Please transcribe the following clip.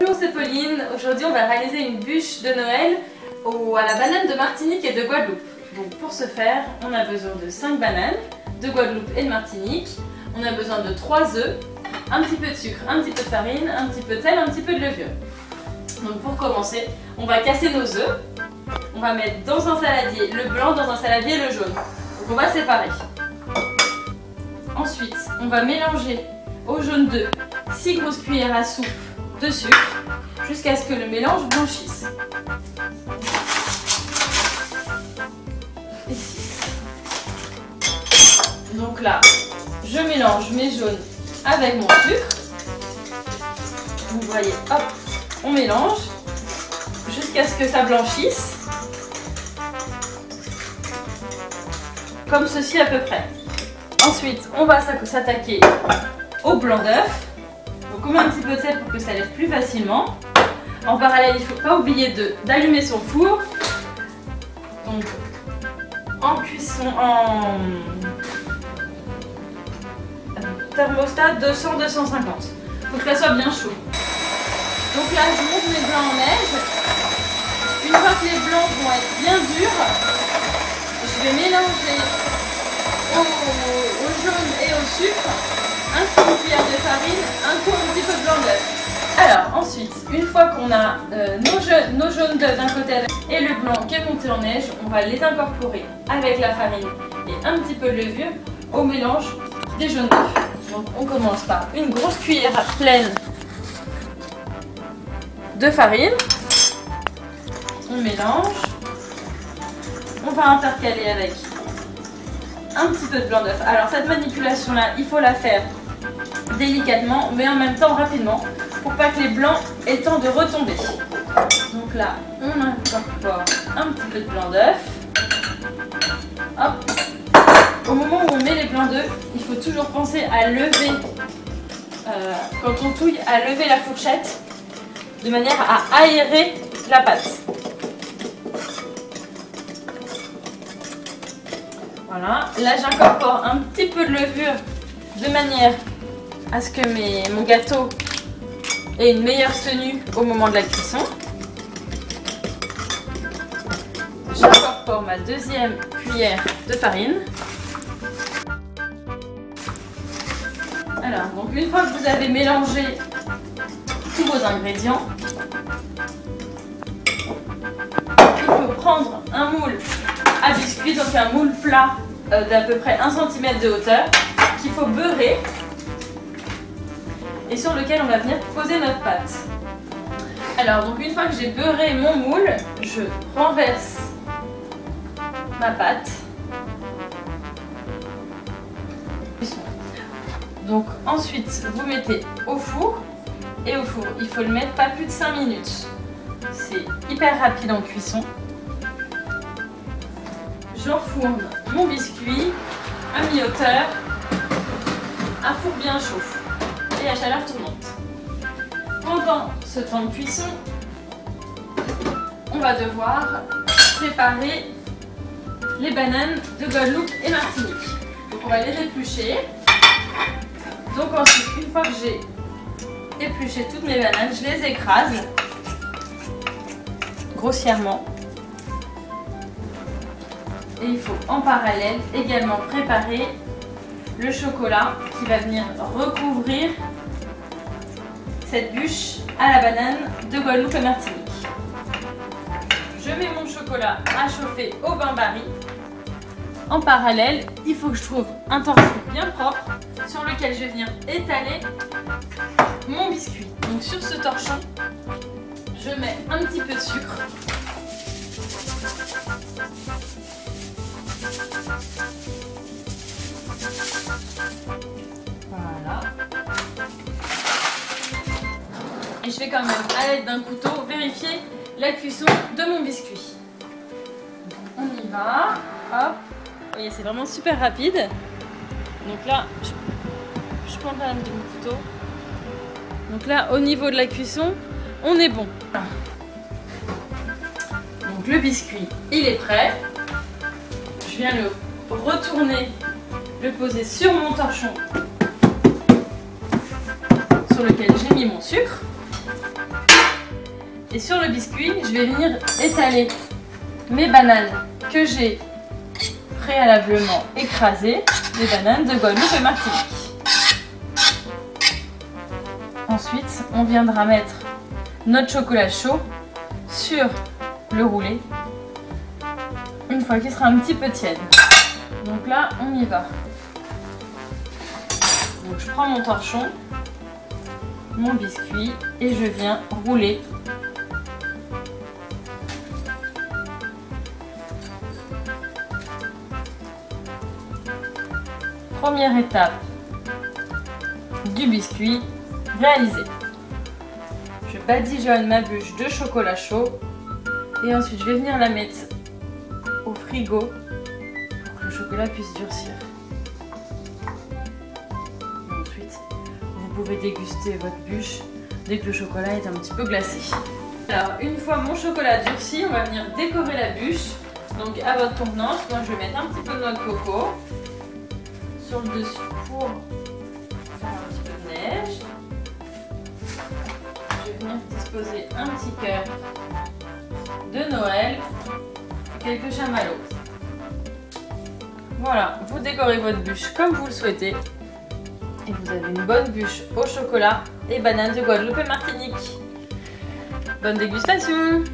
Bonjour, c'est Pauline. Aujourd'hui, on va réaliser une bûche de Noël à la banane de Martinique et de Guadeloupe. Donc pour ce faire, on a besoin de 5 bananes de Guadeloupe et de Martinique. On a besoin de 3 œufs, un petit peu de sucre, un petit peu de farine, un petit peu de sel, un petit peu de levure. Donc pour commencer, on va casser nos œufs. On va mettre dans un saladier le blanc, dans un saladier le jaune. Donc on va séparer. Ensuite, on va mélanger au jaune d'œuf 6 grosses cuillères à soupe de sucre jusqu'à ce que le mélange blanchisse. Et 6. Donc là, je mélange mes jaunes avec mon sucre. Vous voyez, hop, on mélange jusqu'à ce que ça blanchisse. Comme ceci à peu près. Ensuite, on va s'attaquer au blanc d'œuf. Donc on met un petit peu de sel pour que ça lève plus facilement. En parallèle, il ne faut pas oublier d'allumer son four. Donc en cuisson, en thermostat 200-250. Il faut que ça soit bien chaud. Donc là, je monte mes blancs en neige. Une fois que les blancs vont être bien durs, je vais mélanger au jaune et au sucre un petit peu cuillère de farine, un petit peu de blanc d'œuf. Alors ensuite, une fois qu'on a nos jaunes d'œuf d'un côté et le blanc qui est monté en neige, on va les incorporer avec la farine et un petit peu de levure au mélange des jaunes d'œuf. Donc on commence par une grosse cuillère pleine de farine. On mélange. On va intercaler avec un petit peu de blanc d'œuf. Alors cette manipulation là, il faut la faire délicatement mais en même temps rapidement pour pas que les blancs aient le temps de retomber. Donc là, on incorpore un petit peu de blanc d'œuf. Hop. Au moment où on met les blancs d'œuf, il faut toujours penser à lever, quand on touille, à lever la fourchette de manière à aérer la pâte. Voilà, là j'incorpore un petit peu de levure de manière à ce que mon gâteau ait une meilleure tenue au moment de la cuisson. J'incorpore ma deuxième cuillère de farine. Alors, donc une fois que vous avez mélangé tous vos ingrédients, il faut prendre un moule à biscuits, donc un moule plat d'à peu près 1 cm de hauteur qu'il faut beurrer et sur lequel on va venir poser notre pâte. Alors donc une fois que j'ai beurré mon moule, je renverse ma pâte. Donc ensuite vous mettez au four et au four il faut le mettre pas plus de 5 minutes. C'est hyper rapide en cuisson. J'enfourne mon biscuit à mi-hauteur, à four bien chaud et à chaleur tournante. Pendant ce temps de cuisson, on va devoir préparer les bananes de Guadeloupe et Martinique. Donc on va les éplucher. Donc ensuite, une fois que j'ai épluché toutes mes bananes, je les écrase grossièrement. Et il faut en parallèle également préparer le chocolat qui va venir recouvrir cette bûche à la banane de Guadeloupe et Martinique. Je mets mon chocolat à chauffer au bain-marie. En parallèle, il faut que je trouve un torchon bien propre sur lequel je vais venir étaler mon biscuit. Donc sur ce torchon, je mets un petit peu de sucre. Voilà. Et je vais quand même, à l'aide d'un couteau, vérifier la cuisson de mon biscuit. On y va. Hop. Vous voyez, c'est vraiment super rapide. Donc là, je prends un petit couteau. Donc là, au niveau de la cuisson, on est bon. Donc le biscuit, il est prêt. Je viens le retourner, le poser sur mon torchon sur lequel j'ai mis mon sucre. Et sur le biscuit, je vais venir étaler mes bananes que j'ai préalablement écrasées, les bananes de Guadeloupe et Martinique. Ensuite, on viendra mettre notre chocolat chaud sur le roulé une fois qu'il sera un petit peu tiède. Donc là, on y va. Donc je prends mon torchon, mon biscuit et je viens rouler. Première étape du biscuit réalisée. Je badigeonne ma bûche de chocolat chaud et ensuite je vais venir la mettre au frigo pour que le chocolat puisse durcir. Ensuite, vous pouvez déguster votre bûche dès que le chocolat est un petit peu glacé. Alors, une fois mon chocolat durci, on va venir décorer la bûche. Donc, à votre convenance, moi je vais mettre un petit peu de noix de coco sur le dessus pour faire un petit peu de neige. Je vais venir disposer un petit cœur de Noël et quelques chamallows. Voilà, vous décorez votre bûche comme vous le souhaitez et vous avez une bonne bûche au chocolat et bananes de Guadeloupe et Martinique. Bonne dégustation!